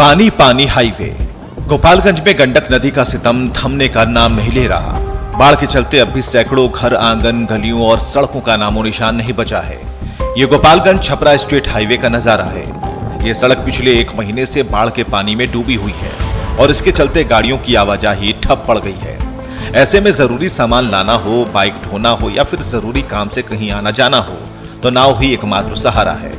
पानी पानी हाईवे। गोपालगंज में गंडक नदी का सितम थमने का नाम नहीं ले रहा। बाढ़ के चलते अब भी सैकड़ों घर, आंगन, गलियों और सड़कों का नामो निशान नहीं बचा है। ये गोपालगंज छपरा स्टेट हाईवे का नजारा है। ये सड़क पिछले 1 महीने से बाढ़ के पानी में डूबी हुई है और इसके चलते गाड़ियों की आवाजाही ठप पड़ गई है। ऐसे में जरूरी सामान लाना हो, बाइक ढोना हो या फिर जरूरी काम से कहीं आना जाना हो तो नाव ही एकमात्र सहारा है।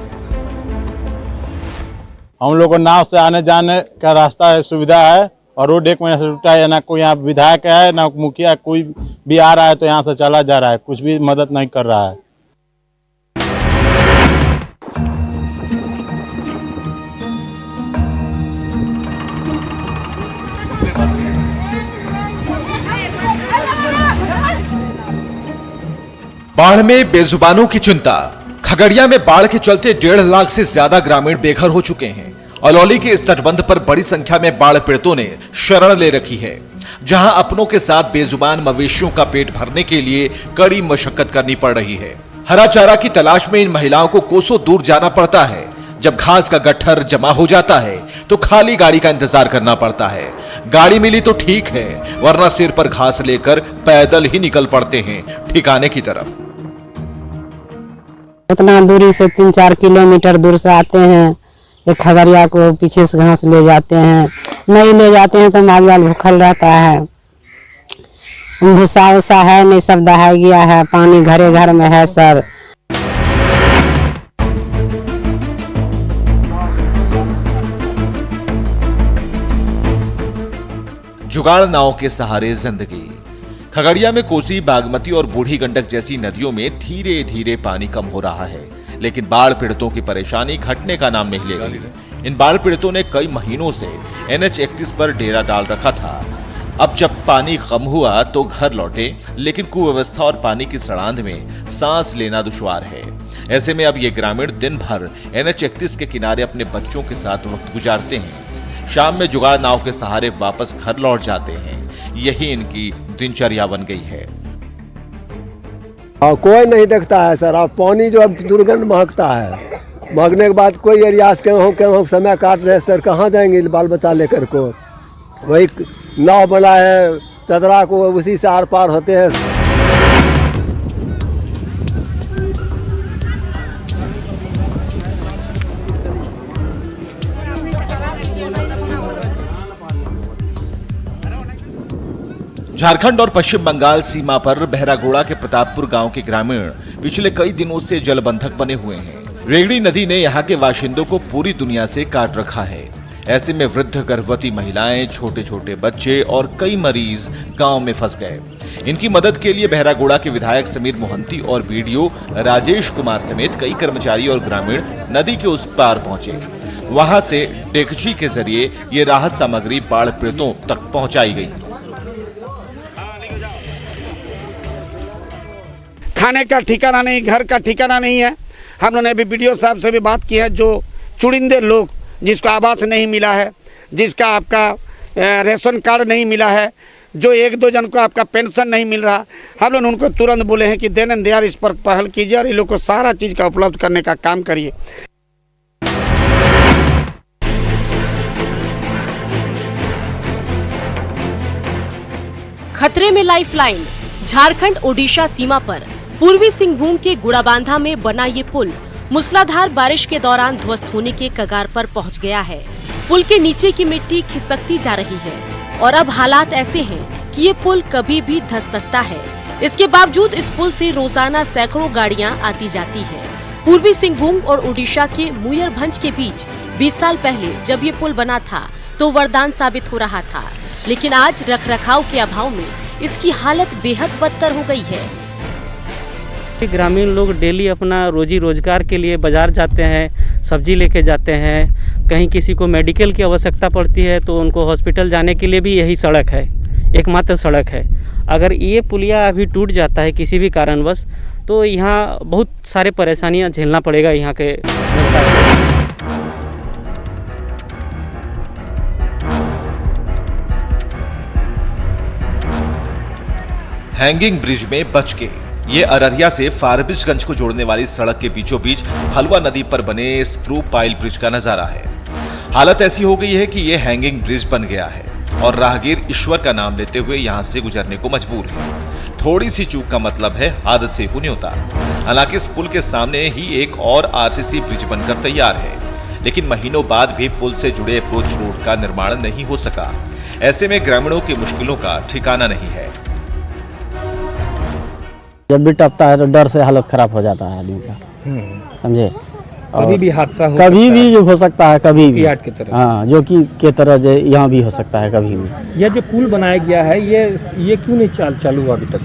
हम लोग को नाव से आने जाने का रास्ता है, सुविधा है और रोड 1 महीने से टूटा है। ना कोई यहाँ विधायक है ना मुखिया, कोई भी आ रहा है तो यहाँ से चला जा रहा है, कुछ भी मदद नहीं कर रहा है। बाढ़ में बेजुबानों की चिंता। खगड़िया में बाढ़ के चलते 1.5 लाख से ज्यादा ग्रामीण बेघर हो चुके हैं। अलौली के इस तटबंध पर बड़ी संख्या में बाढ़ पीड़ितों ने शरण ले रखी है, जहां अपनों के साथ बेजुबान मवेशियों का पेट भरने के लिए कड़ी मशक्कत करनी पड़ रही है। हरा चारा की तलाश में इन महिलाओं को कोसों दूर जाना पड़ता है। जब घास का गट्ठर जमा हो जाता है तो खाली गाड़ी का इंतजार करना पड़ता है। गाड़ी मिली तो ठीक है, वरना सिर पर घास लेकर पैदल ही निकल पड़ते हैं ठिकाने की तरफ। उतना दूरी से 3-4 किलोमीटर दूर से आते हैं। एक खगड़िया को पीछे से घास ले जाते हैं, नहीं ले जाते हैं तो माल जाल भूखल रहता है। भूसा उसा है नहीं, सब दहा गया है। पानी घरे घर में है सर। जुगाड़ नाव के सहारे जिंदगी। खगड़िया में कोसी, बागमती और बूढ़ी गंडक जैसी नदियों में धीरे धीरे पानी कम हो रहा है, लेकिन बाढ़ पीड़ितों की परेशानी घटने का नाम नहीं ले रही। इन बाढ़ पीड़ितों ने कई महीनों से NH 31 पर डेरा डाल रखा था। अब जब पानी कम हुआ तो घर लौटे, लेकिन कुव्यवस्था और पानी की सड़ांध में सांस लेना दुश्वार है। ऐसे में अब ये ग्रामीण दिन भर NH 31 के किनारे अपने बच्चों के साथ वक्त गुजारते हैं। शाम में जुगाड़ नाव के सहारे वापस घर लौट जाते हैं। यही इनकी दिनचर्या बन गई है। कोई नहीं देखता है सर। अब पानी जो अब दुर्गंध महकता है, महकने के बाद कोई एरिया के समय काट रहे सर। कहाँ जाएंगे बाल बच्चा लेकर को? वही नाव बना है चदरा को, उसी से आर पार होते हैं। झारखंड और पश्चिम बंगाल सीमा पर बहरागोड़ा के प्रतापपुर गांव के ग्रामीण पिछले कई दिनों से जलबंधक बने हुए हैं। रेगड़ी नदी ने यहां के बाशिंदों को पूरी दुनिया से काट रखा है। ऐसे में वृद्ध, गर्भवती महिलाएं, छोटे छोटे बच्चे और कई मरीज गांव में फंस गए। इनकी मदद के लिए बहरागोड़ा के विधायक समीर मोहंती और बीडीओ राजेश कुमार समेत कई कर्मचारी और ग्रामीण नदी के उस पार पहुंचे। वहां से टेकची के जरिए ये राहत सामग्री बाढ़ पीड़ितों तक पहुंचाई गई। खाने का ठिकाना नहीं, घर का ठिकाना नहीं है। हम लोगों ने अभी बीडीओ साहब से भी बात की है। जो चुनिंदे लोग जिसको आवास नहीं मिला है, जिसका आपका रेशन कार्ड नहीं मिला है, जो 1-2 जन को आपका पेंशन नहीं मिल रहा, हम लोग उनको तुरंत बोले हैं कि दिन दयाल इस पर पहल कीजिए और इन लोग को सारा चीज़ का उपलब्ध करने का काम करिए। खतरे में लाइफलाइन। झारखंड ओडिशा सीमा पर पूर्वी सिंहभूम के गुड़ाबांधा में बना ये पुल मूसलाधार बारिश के दौरान ध्वस्त होने के कगार पर पहुंच गया है। पुल के नीचे की मिट्टी खिसकती जा रही है और अब हालात ऐसे हैं कि ये पुल कभी भी धंस सकता है। इसके बावजूद इस पुल से रोजाना सैकड़ों गाड़ियां आती जाती हैं। पूर्वी सिंहभूम और ओडिशा के मुयरभंज के बीच 20 साल पहले जब ये पुल बना था तो वरदान साबित हो रहा था, लेकिन आज रखरखाव के अभाव में इसकी हालत बेहद बदतर हो गई है। ग्रामीण लोग डेली अपना रोजी रोजगार के लिए बाजार जाते हैं, सब्जी लेके जाते हैं। कहीं किसी को मेडिकल की आवश्यकता पड़ती है तो उनको हॉस्पिटल जाने के लिए भी यही सड़क है, एकमात्र सड़क है। अगर ये पुलिया अभी टूट जाता है किसी भी कारणवश तो यहाँ बहुत सारे परेशानियाँ झेलना पड़ेगा यहाँ के जनता को। हैंगिंग ब्रिज में बच के ये अररिया से फारबिसगंज को जोड़ने वाली सड़क के बीचों बीच हलवा नदी पर बने स्प्रू पाइल ब्रिज का नजारा है। हालत ऐसी हो गई है कि ये हैंगिंग ब्रिज बन गया है और राहगीर ईश्वर का नाम लेते हुए यहाँ से गुजरने को मजबूर है। थोड़ी सी चूक का मतलब है हादसे हो नहीं होता। हालांकि इस पुल के सामने ही एक और आरसीसी ब्रिज बनकर तैयार है, लेकिन महीनों बाद भी पुल से जुड़े अप्रोच रोड का निर्माण नहीं हो सका। ऐसे में ग्रामीणों की मुश्किलों का ठिकाना नहीं है। जब भी टपता है तो डर से हालत खराब हो जाता है आदमी का, समझे। कभी भी हादसा हो कभी भी हो सकता है, कभी भी यार्ड की तरह। हाँ, जो कि के तरह जो यहाँ भी हो सकता है कभी भी। यह जो पुल बनाया गया है ये क्यों नहीं चालू हुआ अभी तक?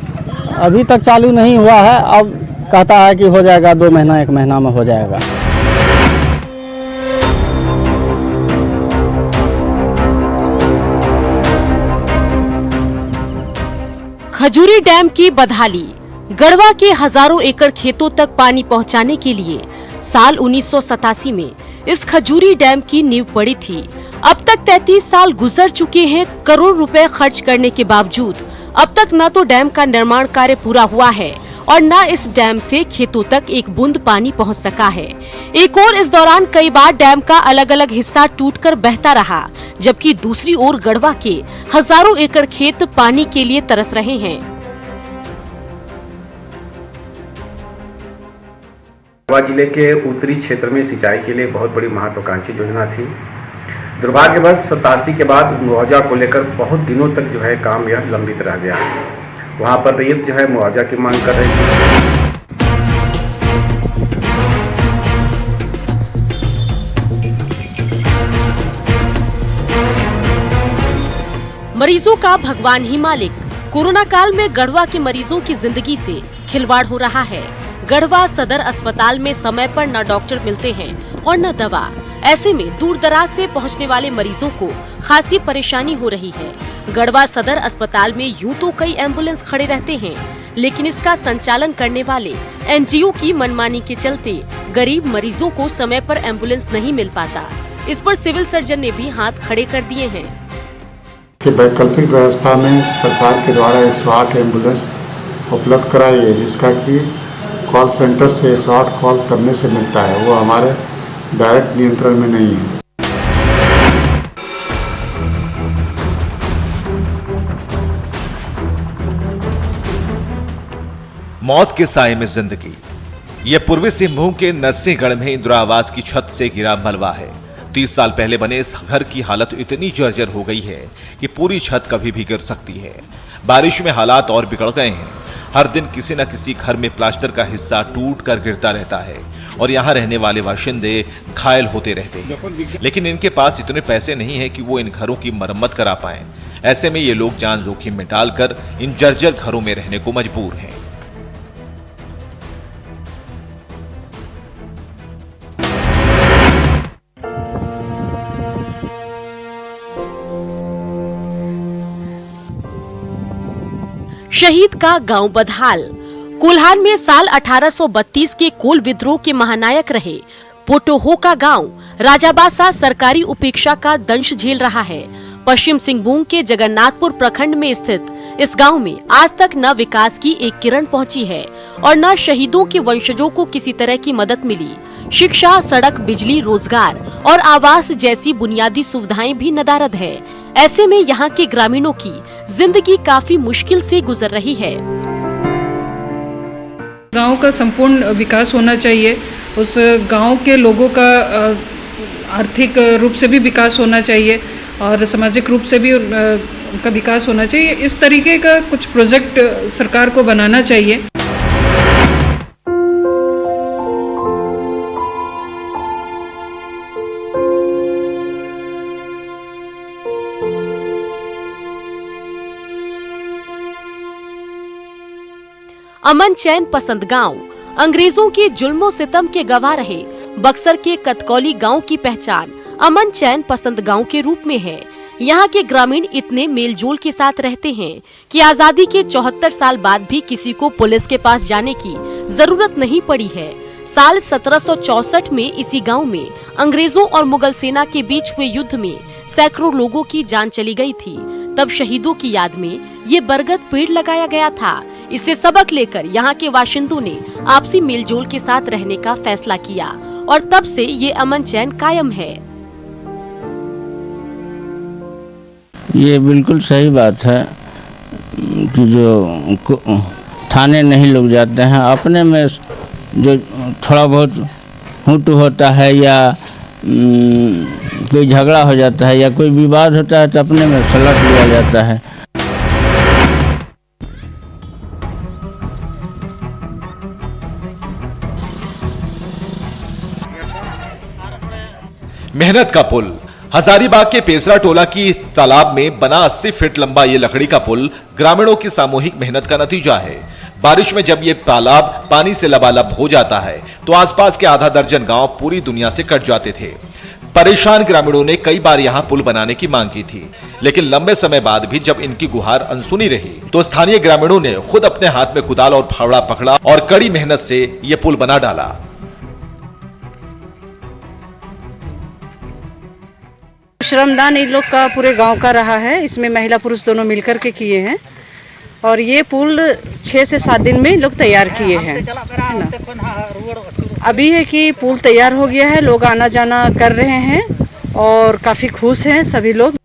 अभी तक चालू नहीं हुआ है। अब कहता है कि हो जाएगा 2 महीना 1 महीना में हो जाएगा। खजूरी डैम की बदहाली। गढ़वा के हजारों एकड़ खेतों तक पानी पहुंचाने के लिए साल 1987 में इस खजूरी डैम की नींव पड़ी थी। अब तक 33 साल गुजर चुके हैं। करोड़ रुपए खर्च करने के बावजूद अब तक न तो डैम का निर्माण कार्य पूरा हुआ है और न इस डैम से खेतों तक एक बूंद पानी पहुंच सका है। एक और इस दौरान कई बार डैम का अलग अलग हिस्सा टूटकर बहता रहा, जबकि दूसरी ओर गढ़वा के हजारों एकड़ खेत पानी के लिए तरस रहे हैं। गढ़वा जिले के उत्तरी क्षेत्र में सिंचाई के लिए बहुत बड़ी महत्वाकांक्षी योजना थी। दुर्भाग्यवश 87 के बाद मुआवजा को लेकर बहुत दिनों तक जो है काम यह लंबित रह गया। वहाँ पर रैयत जो है मुआवजा की मांग कर रही थी। मरीजों का भगवान ही मालिक। कोरोना काल में गढ़वा के मरीजों की जिंदगी से खिलवाड़ हो रहा है। गढ़वा सदर अस्पताल में समय पर न डॉक्टर मिलते हैं और न दवा। ऐसे में दूर दराज से पहुंचने वाले मरीजों को खासी परेशानी हो रही है। गढ़वा सदर अस्पताल में यूं तो कई एम्बुलेंस खड़े रहते हैं, लेकिन इसका संचालन करने वाले एनजीओ की मनमानी के चलते गरीब मरीजों को समय पर एम्बुलेंस नहीं मिल पाता। इस पर सिविल सर्जन ने भी हाथ खड़े कर दिए हैं। वैकल्पिक व्यवस्था में सरकार के द्वारा 108 एम्बुलेंस उपलब्ध कराई है, जिसका कि कॉल सेंटर से 108 कॉल करने से मिलता है। वो हमारे डायरेक्ट नियंत्रण में नहीं है। मौत के साए में जिंदगी। ये पूर्वी सिंहभूम के नरसिंहगढ़ में इंदिरा आवास की छत से गिरा मलबा है। 30 साल पहले बने इस घर की हालत इतनी जर्जर हो गई है कि पूरी छत कभी भी गिर सकती है। बारिश में हालात और बिगड़ गए हैं। हर दिन किसी न किसी घर में प्लास्टर का हिस्सा टूट कर गिरता रहता है और यहाँ रहने वाले बाशिंदे घायल होते रहते हैं। लेकिन इनके पास इतने पैसे नहीं है कि वो इन घरों की मरम्मत करा पाएं। ऐसे में ये लोग जान जोखिम में डालकर इन जर्जर घरों में रहने को मजबूर हैं। शहीद का गांव बदहाल। कोल्हान में साल 1832 के कोल विद्रोह के महानायक रहे पोटोहो का गांव राजाबासा सरकारी उपेक्षा का दंश झेल रहा है। पश्चिम सिंहभूम के जगन्नाथपुर प्रखंड में स्थित इस गांव में आज तक न विकास की एक किरण पहुंची है और न शहीदों के वंशजों को किसी तरह की मदद मिली। शिक्षा, सड़क, बिजली, रोजगार और आवास जैसी बुनियादी सुविधाएं भी नदारद है। ऐसे में यहाँ के ग्रामीणों की जिंदगी काफी मुश्किल से गुजर रही है। गांव का संपूर्ण विकास होना चाहिए। उस गांव के लोगों का आर्थिक रूप से भी विकास होना चाहिए और सामाजिक रूप से भी उनका विकास होना चाहिए। इस तरीके का कुछ प्रोजेक्ट सरकार को बनाना चाहिए। अमन चैन पसंद गांव अंग्रेजों के जुल्मों सितम के गवाह रहे बक्सर के कतकौली गांव की पहचान अमन चैन पसंद गांव के रूप में है। यहाँ के ग्रामीण इतने मेलजोल के साथ रहते हैं कि आजादी के 74 साल बाद भी किसी को पुलिस के पास जाने की जरूरत नहीं पड़ी है। साल 1764 में इसी गांव में अंग्रेजों और मुगल सेना के बीच हुए युद्ध में सैकड़ों लोगों की जान चली गई थी। तब शहीदों की याद में ये बरगद पेड़ लगाया गया था। इससे सबक लेकर यहाँ के बाशिंदों ने आपसी मेलजोल के साथ रहने का फैसला किया और तब से ये अमन चैन कायम है। ये बिल्कुल सही बात है कि जो थाने नहीं लोग जाते हैं, अपने में जो थोड़ा बहुत हुटू होता है या कोई झगड़ा हो जाता है या कोई विवाद होता है तो अपने में सलट लिया जाता है। मेहनत का पुल। हजारीबाग के पेसरा टोला की तालाब में बना 80 फीट लंबा ये लकड़ी का पुल ग्रामीणों की सामूहिक मेहनत का नतीजा है। बारिश में जब ये तालाब पानी से लबालब हो जाता है तो आसपास के आधा दर्जन गांव पूरी दुनिया से कट जाते थे। परेशान ग्रामीणों ने कई बार यहां पुल बनाने की मांग की थी, लेकिन लंबे समय बाद भी जब इनकी गुहार अनसुनी रही तो स्थानीय ग्रामीणों ने खुद अपने हाथ में कुदाल और फावड़ा पकड़ा और कड़ी मेहनत से यह पुल बना डाला। श्रमदान इन लोग का पूरे गांव का रहा है। इसमें महिला पुरुष दोनों मिलकर के किए हैं और ये पुल 6 से 7 दिन में लोग तैयार किए हैं। अभी है कि पुल तैयार हो गया है, लोग आना जाना कर रहे हैं और काफ़ी खुश हैं सभी लोग।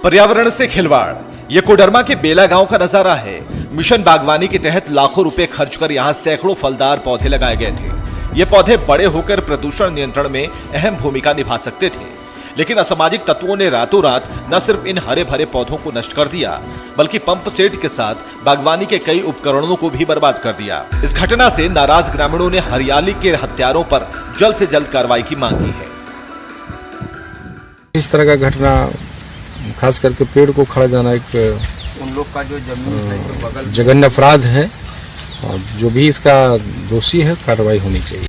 पर्यावरण से खिलवाड़। ये कोडरमा के बेला गांव का नजारा है। मिशन बागवानी के तहत लाखों रुपए खर्च कर यहां सैकड़ों फलदार पौधे लगाए गए थे। ये पौधे बड़े होकर प्रदूषण नियंत्रण में अहम भूमिका निभा सकते थे, लेकिन असामाजिक तत्वों ने रातों रात न सिर्फ इन हरे भरे पौधों को नष्ट कर दिया, बल्कि पंप सेट के साथ बागवानी के कई उपकरणों को भी बर्बाद कर दिया। इस घटना से नाराज ग्रामीणों ने हरियाली के हत्यारों पर जल्द से जल्द कार्रवाई की मांग की है। इस तरह का घटना, खास करके पेड़ को खड़ा जाना एक उन लोग का जो जमीन है जो बगल जघन्य अपराध है और जो भी इसका दोषी है कार्रवाई होनी चाहिए।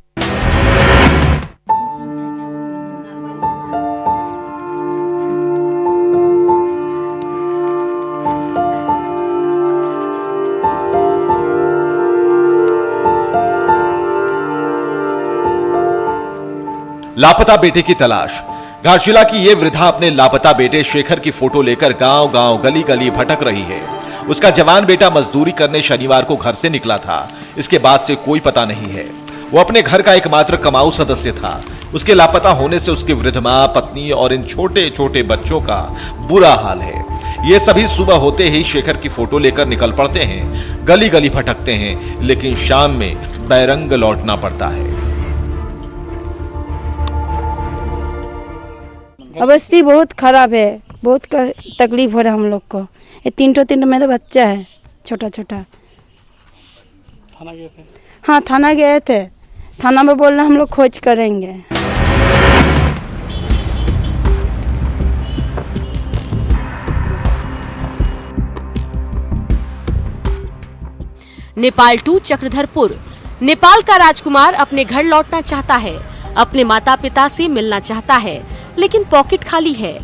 लापता बेटे की तलाश। घाटशिला की ये वृद्धा अपने लापता बेटे शेखर की फोटो लेकर गांव गांव गली गली भटक रही है। उसका जवान बेटा मजदूरी करने शनिवार को घर से निकला था। इसके बाद से कोई पता नहीं है। वो अपने घर का एकमात्र कमाऊ सदस्य था। उसके लापता होने से उसकी वृद्ध मां, पत्नी और इन छोटे छोटे बच्चों का बुरा हाल है। ये सभी सुबह होते ही शेखर की फोटो लेकर निकल पड़ते हैं, गली गली भटकते हैं, लेकिन शाम में बैरंग लौटना पड़ता है। अवस्था बहुत खराब है, बहुत तकलीफ हो रहा है हम लोग को। ये तीन मेरा बच्चा है छोटा छोटा। थाना गए थे? हाँ, थाना गए थे। थाना में बोल रहे हम लोग खोज करेंगे। नेपाल टू चक्रधरपुर। नेपाल का राजकुमार अपने घर लौटना चाहता है, अपने माता पिता से मिलना चाहता है, लेकिन पॉकेट खाली है।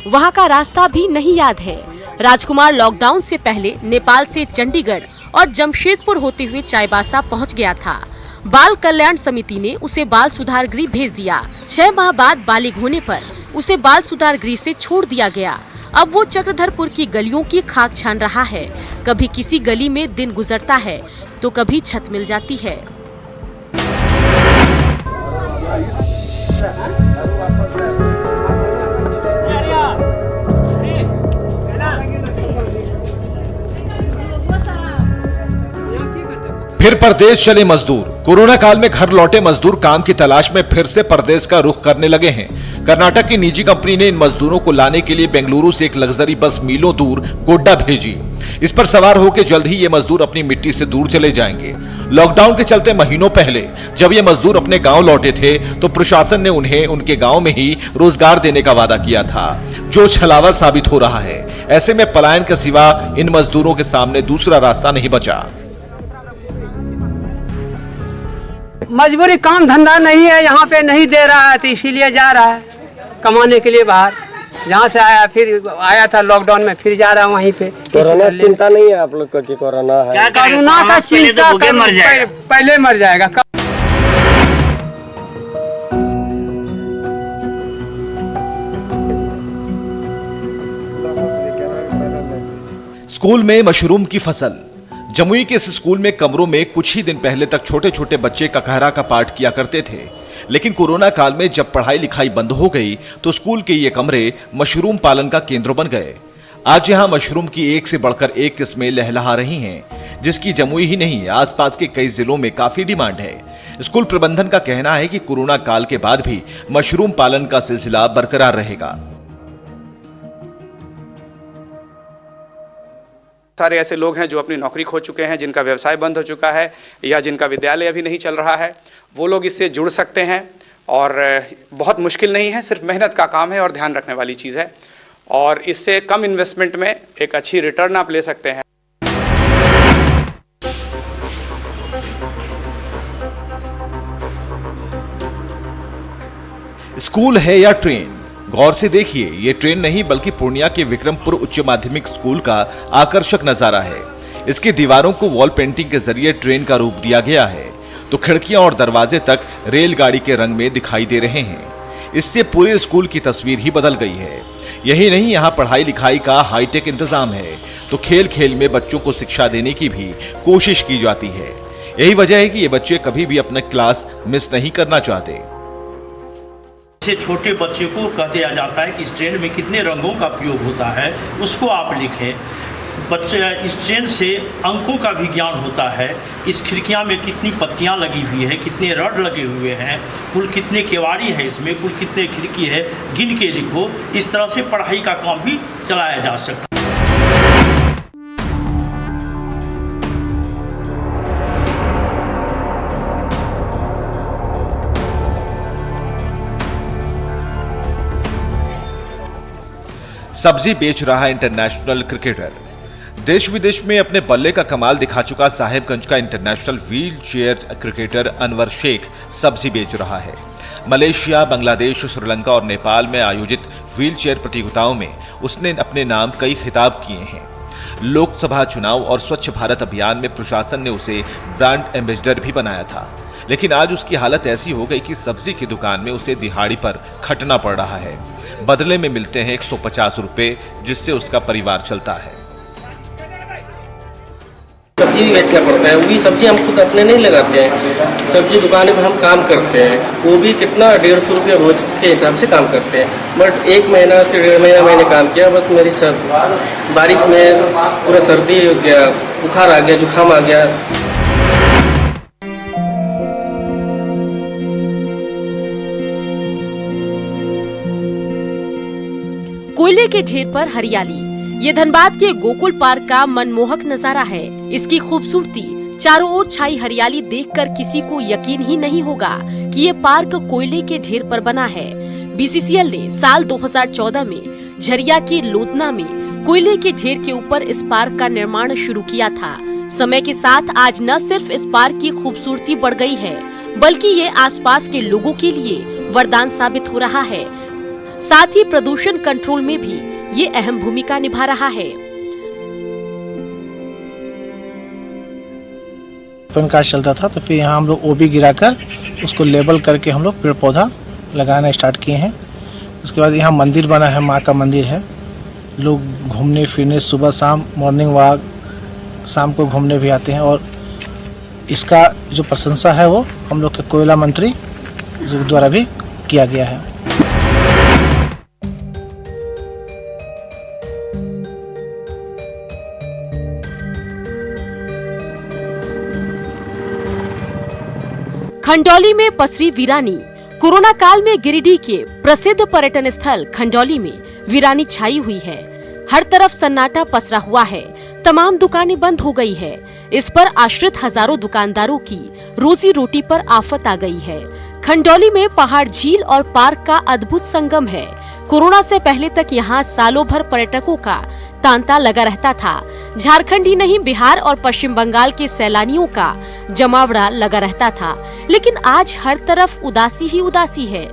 वहां का रास्ता भी नहीं याद है। राजकुमार लॉकडाउन से पहले नेपाल से चंडीगढ़ और जमशेदपुर होते हुए चाईबासा पहुंच गया था। बाल कल्याण समिति ने उसे बाल सुधार गृह भेज दिया। 6 माह बाद बालिग होने पर उसे बाल सुधार गृह से छोड़ दिया गया। अब वो चक्रधरपुर की गलियों की खाक छान रहा है। कभी किसी गली में दिन गुजरता है तो कभी छत मिल जाती है। फिर परदेश चले मजदूर। कोरोना काल में घर लौटे मजदूर काम की तलाश में फिर से परदेश का रुख करने लगे हैं। कर्नाटक की निजी कंपनी ने इन मजदूरों को लाने के लिए बेंगलुरु से एक लग्जरी बस मीलों दूर गोड्डा भेजी। इस पर सवार होकर जल्द ही ये मजदूर अपनी मिट्टी से दूर चले जाएंगे। लॉकडाउन के चलते महीनों पहले जब ये मजदूर अपने गांव लौटे थे तो प्रशासन ने उन्हें उनके गांव में ही रोजगार देने का वादा किया था, जो छलावा साबित हो रहा है। ऐसे में पलायन के सिवा इन मजदूरों के सामने दूसरा रास्ता नहीं बचा। मजबूरी, काम धंधा नहीं है, यहाँ पे नहीं दे रहा है तो इसीलिए जा रहा है कमाने के लिए बाहर। जहाँ से आया फिर आया था लॉकडाउन में, फिर जा रहा है वहीं पे। कोरोना चिंता नहीं है आप लोग को कि कोरोना है? कोरोना का चिंता पहले मर जाएगा। स्कूल में मशरूम की फसल। जमुई के इस स्कूल में कमरों में कुछ ही दिन पहले तक छोटे छोटे बच्चे ककहरा का पाठ किया करते थे, लेकिन कोरोना काल में जब पढ़ाई लिखाई बंद हो गई तो स्कूल के ये कमरे मशरूम पालन का केंद्र बन गए। आज यहां मशरूम की एक से बढ़कर एक किस्में लहलहा रही हैं, जिसकी जमुई ही नहीं आसपास के कई जिलों में काफी डिमांड है। स्कूल प्रबंधन का कहना है कि कोरोना काल के बाद भी मशरूम पालन का सिलसिला बरकरार रहेगा। सारे ऐसे लोग हैं जो अपनी नौकरी खो चुके हैं, जिनका व्यवसाय बंद हो चुका है या जिनका विद्यालय अभी नहीं चल रहा है, वो लोग इससे जुड़ सकते हैं और बहुत मुश्किल नहीं है, सिर्फ मेहनत का काम है और ध्यान रखने वाली चीज़ है और इससे कम इन्वेस्टमेंट में एक अच्छी रिटर्न आप ले सकते हैं। स्कूल है या ट्रेन, गौर से देखिए, ये ट्रेन नहीं बल्कि पूर्णिया के विक्रमपुर उच्च माध्यमिक स्कूल का आकर्षक नजारा है। इसकी दीवारों को वॉल पेंटिंग के जरिए ट्रेन का रूप दिया गया है, तो खिड़कियां और दरवाजे तक रेलगाड़ी के रंग में दिखाई दे रहे हैं। इससे पूरे स्कूल की तस्वीर ही बदल गई है। यही नहीं, यहाँ पढ़ाई लिखाई का हाईटेक इंतजाम है, तो खेल खेल में बच्चों को शिक्षा देने की भी कोशिश की जाती है। यही वजह है कि ये बच्चे कभी भी अपना क्लास मिस नहीं करना चाहते। से छोटे बच्चे को कह दिया जाता है कि इस ट्रेन में कितने रंगों का उपयोग होता है, उसको आप लिखें। बच्चे इस ट्रेन से अंकों का भी ज्ञान होता है। इस खिड़कियां में कितनी पत्तियां लगी हुई है, कितने रड लगे हुए हैं, कुल कितने केवाड़ी है इसमें, कुल कितने खिड़की है, गिन के लिखो। इस तरह से पढ़ाई का काम भी चलाया जा सकता है। सब्जी बेच रहा इंटरनेशनल क्रिकेटर। देश विदेश में अपने बल्ले का कमाल दिखा चुका साहिबगंज का international wheel chair cricketer Anwar Sheikh सब्जी बेच रहा है। मलेशिया, बांग्लादेश, श्रीलंका और नेपाल में आयोजित व्हील चेयर प्रतियोगिताओं में उसने अपने नाम कई खिताब किए हैं। लोकसभा चुनाव और स्वच्छ भारत अभियान में प्रशासन ने उसे ब्रांड एम्बेसडर भी बनाया था, लेकिन आज उसकी हालत ऐसी हो गई कि सब्जी की दुकान में उसे दिहाड़ी पर खटना पड़ रहा है। बदले में मिलते हैं 150 रुपए, जिससे उसका परिवार चलता है। सब्जी भी बेचना पड़ता है, वही सब्जी हम खुद अपने नहीं लगाते हैं, सब्जी दुकान में हम काम करते हैं, वो भी कितना 150 रुपये रोज के हिसाब से काम करते हैं। बट 1 महीना से 1.5 महीना मैंने काम किया, बस मेरी बारिश में पूरा सर्दी हो गया, बुखार आ गया, जुकाम आ गया। कोयले के ढेर पर हरियाली, ये धनबाद के गोकुल पार्क का मनमोहक नजारा है। इसकी खूबसूरती, चारों ओर छाई हरियाली देखकर किसी को यकीन ही नहीं होगा कि ये पार्क कोयले के ढेर पर बना है। बीसीसीएल ने साल 2014 में झरिया के लोधना में कोयले के ढेर के ऊपर इस पार्क का निर्माण शुरू किया था। समय के साथ आज न सिर्फ इस पार्क की खूबसूरती बढ़ गई है, बल्कि ये आसपास के लोगों के लिए वरदान साबित हो रहा है। साथ ही प्रदूषण कंट्रोल में भी ये अहम भूमिका निभा रहा है। काज चलता था, तो फिर यहाँ हम लोग ओबी गिराकर उसको लेबल करके हम लोग पेड़ पौधा लगाना स्टार्ट किए हैं। उसके बाद यहाँ मंदिर बना है, माँ का मंदिर है। लोग घूमने फिरने सुबह शाम मॉर्निंग वॉक, शाम को घूमने भी आते हैं। और इसका जो प्रशंसा है वो हम लोग के कोयला मंत्री द्वारा भी किया गया है। खंडौली में पसरी वीरानी। कोरोना काल में गिरिडीह के प्रसिद्ध पर्यटन स्थल खंडौली में वीरानी छाई हुई है। हर तरफ सन्नाटा पसरा हुआ है, तमाम दुकानें बंद हो गई है। इस पर आश्रित हजारों दुकानदारों की रोजी रोटी पर आफत आ गई है। खंडौली में पहाड़, झील और पार्क का अद्भुत संगम है। कोरोना से पहले तक यहाँ सालों भर पर्यटकों का तांता लगा रहता था। झारखंड ही नहीं, बिहार और पश्चिम बंगाल के सैलानियों का जमावड़ा लगा रहता था, लेकिन आज हर तरफ उदासी ही उदासी है।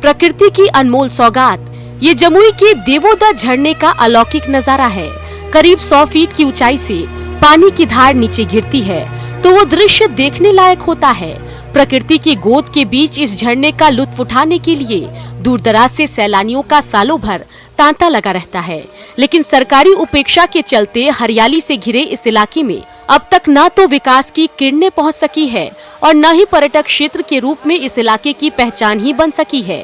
प्रकृति की अनमोल सौगात, ये जमुई के देवोदा झरने का अलौकिक नजारा है। करीब 100 फीट की ऊंचाई से पानी की धार नीचे गिरती है तो वो दृश्य देखने लायक होता है। प्रकृति की गोद के बीच इस झरने का लुत्फ उठाने के लिए दूर दराज से सैलानियों का सालों भर तांता लगा रहता है, लेकिन सरकारी उपेक्षा के चलते हरियाली से घिरे इस इलाके में अब तक न तो विकास की किरणें पहुंच सकी है और न ही पर्यटक क्षेत्र के रूप में इस इलाके की पहचान ही बन सकी है।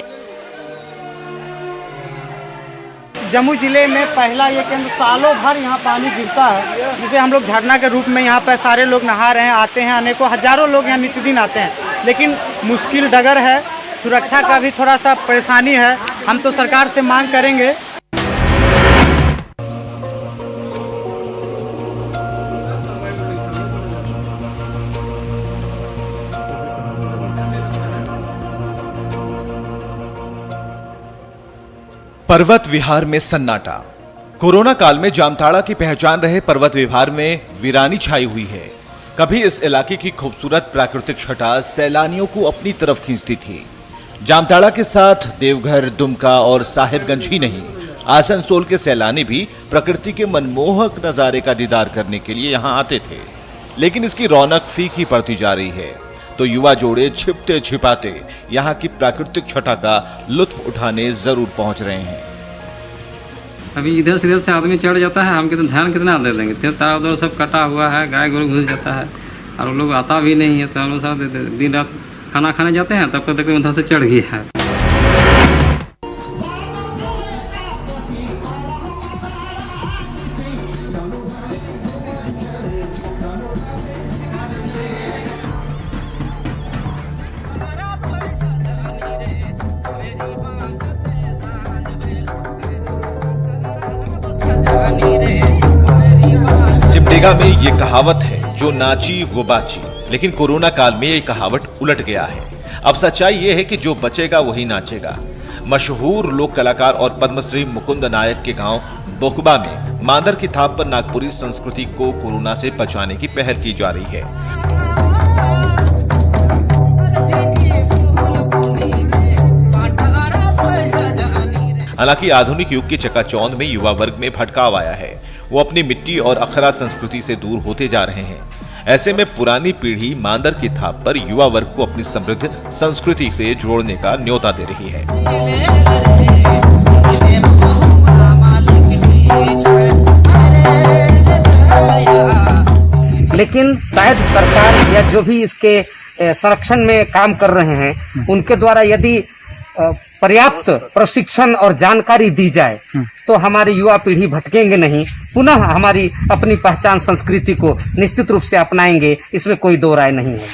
जम्मू जिले में पहला ये केंद्र, सालों भर यहाँ पानी गिरता है, जिसे हम लोग झरना के रूप में यहाँ पर सारे लोग नहा रहे हैं, आते हैं, अनेकों हजारों लोग यहाँ नित्यदिन आते हैं, लेकिन मुश्किल डगर है, सुरक्षा का भी थोड़ा सा परेशानी है। हम तो सरकार से मांग करेंगे। पर्वत विहार में सन्नाटा। कोरोना काल में जामताड़ा की पहचान रहे पर्वत विहार में वीरानी छाई हुई है। कभी इस इलाके की खूबसूरत प्राकृतिक छटा सैलानियों को अपनी तरफ खींचती थी। जामताड़ा के साथ देवघर, दुमका और साहिबगंज ही नहीं, आसनसोल के सैलानी भी प्रकृति के मनमोहक नजारे का दीदार करने के लिए यहाँ आते थे, लेकिन इसकी रौनक फीकी पड़ती जा रही है, तो युवा जोड़े छिपते छिपाते यहाँ की प्राकृतिक छटा का लुत्फ उठाने जरूर पहुँच रहे हैं। अभी इधर से आदमी चढ़ जाता है, हम कितना ध्यान कितना दे देंगे, तारा उधर सब कटा हुआ है, गाय गोरू घुस जाता है और लोग आता भी नहीं है, तो हम लोग सब दिन रात खाना खाने जाते हैं, तब तक उधर से चढ़ गई है। सिमडेगा में ये कहावत है, जो नाची वो बाची, लेकिन कोरोना काल में ये कहावत उलट गया है। अब सच्चाई ये है कि जो बचेगा वही नाचेगा। मशहूर लोक कलाकार और पद्मश्री मुकुंद नायक के गांव बोकबा में मांदर की थाप पर नागपुरी संस्कृति को कोरोना से बचाने की पहल की जा रही है। हालांकि आधुनिक युग के चकाचौंध में युवा वर्ग में भटकाव आया है। वो अपनी मिट्टी और अखरा संस्कृति से दूर होते जा रहे हैं। ऐसे में पुरानी पीढ़ी मांदर की थाप पर युवा वर्ग को अपनी समृद्ध संस्कृति से जोड़ने का न्योता दे रही है। लेकिन शायद सरकार या जो भी इसके संरक्षण में काम कर रहे हैं, उनके द्वारा यदि पर्याप्त प्रशिक्षण और जानकारी दी जाए तो हमारी युवा पीढ़ी भटकेंगे नहीं, पुनः हमारी अपनी पहचान संस्कृति को निश्चित रूप से अपनाएंगे, इसमें कोई दो राय नहीं है।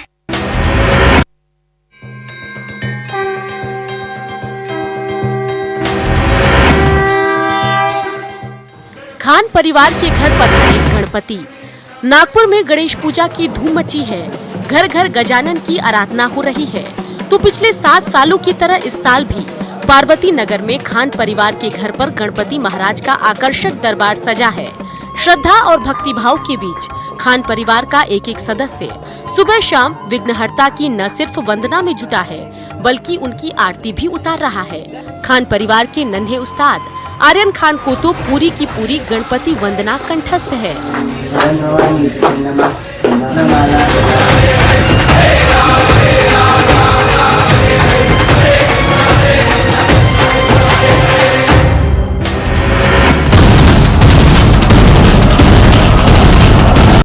खान परिवार के घर पधारे गणपति। नागपुर में गणेश पूजा की धूम मची है। घर घर गजानन की आराधना हो रही है। तो पिछले 7 सालों की तरह इस साल भी पार्वती नगर में खान परिवार के घर पर गणपति महाराज का आकर्षक दरबार सजा है। श्रद्धा और भक्तिभाव के बीच खान परिवार का एक एक सदस्य सुबह शाम विघ्नहर्ता की न सिर्फ वंदना में जुटा है, बल्कि उनकी आरती भी उतार रहा है। खान परिवार के नन्हे उस्ताद आर्यन खान को तो पूरी की पूरी गणपति वंदना कंठस्थ है।